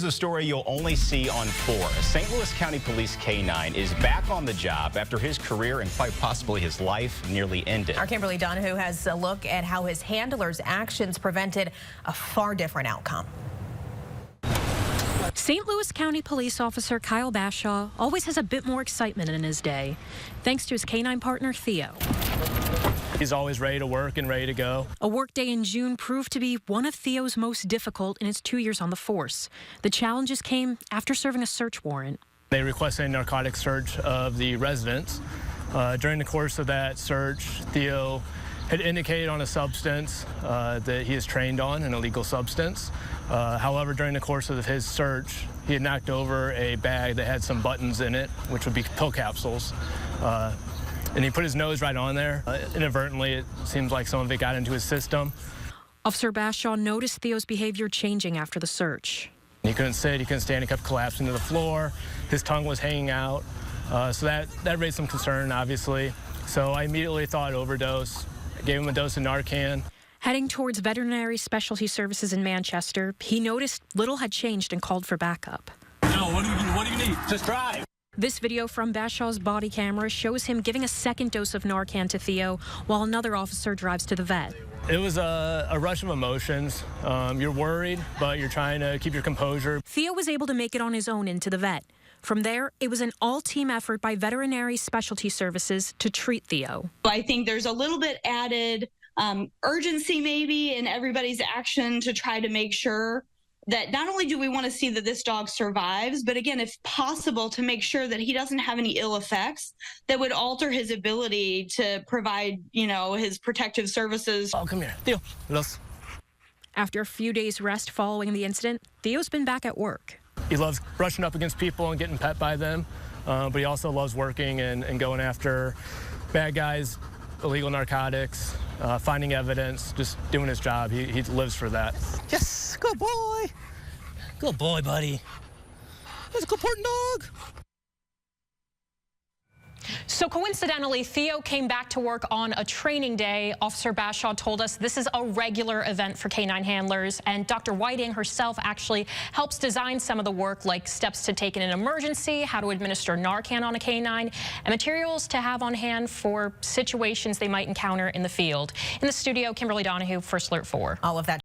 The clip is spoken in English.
This is a story you'll only see on 4. A St. Louis County Police K-9 is back on the job after his career and quite possibly his life nearly ended. Our Kimberly Donahue has a look at how his handler's actions prevented a far different outcome. St. Louis County Police Officer Kyle Bashaw always has a bit more excitement in his day, thanks to his K-9 partner, Theo. He's always ready to work and ready to go. A workday in June proved to be one of Theo's most difficult in his 2 years on the force. The challenges came after serving a search warrant. They requested a narcotic search of the residence. During the course of that search, Theo had indicated on a substance that he is trained on, an illegal substance. However, during the course of his search, he had knocked over a bag that had some buttons in it, which would be pill capsules. And he put his nose right on there. Inadvertently, it seems like some of it got into his system. Officer Bashaw noticed Theo's behavior changing after the search. He couldn't sit, he couldn't stand, he kept collapsing to the floor. His tongue was hanging out. So that raised some concern, obviously. So I immediately thought overdose. I gave him a dose of Narcan. Heading towards Veterinary Specialty Services in Manchester, he noticed little had changed and called for backup. No, what do you need? Just drive. This video from Bashaw's body camera shows him giving a second dose of Narcan to Theo while another officer drives to the vet. It was a rush of emotions. You're worried, but you're trying to keep your composure. Theo was able to make it on his own into the vet. From there, it was an all-team effort by Veterinary Specialty Services to treat Theo. I think there's a little bit added urgency maybe in everybody's action to try to make sure that not only do we want to see that this dog survives, but again, if possible, to make sure that he doesn't have any ill effects that would alter his ability to provide, his protective services. Oh, come here, Theo. Los. After a few days rest following the incident, Theo's been back at work. He loves brushing up against people and getting pet by them, but he also loves working and going after bad guys, illegal narcotics, finding evidence, just doing his job. He lives for that. Yes, good boy. Good boy, buddy. That's a good important dog. So coincidentally, Theo came back to work on a training day. Officer Bashaw told us this is a regular event for K-9 handlers, and Dr. Whiting herself actually helps design some of the work, like steps to take in an emergency, how to administer Narcan on a K-9, and materials to have on hand for situations they might encounter in the field. In the studio, Kimberly Donahue, First Alert 4. All of that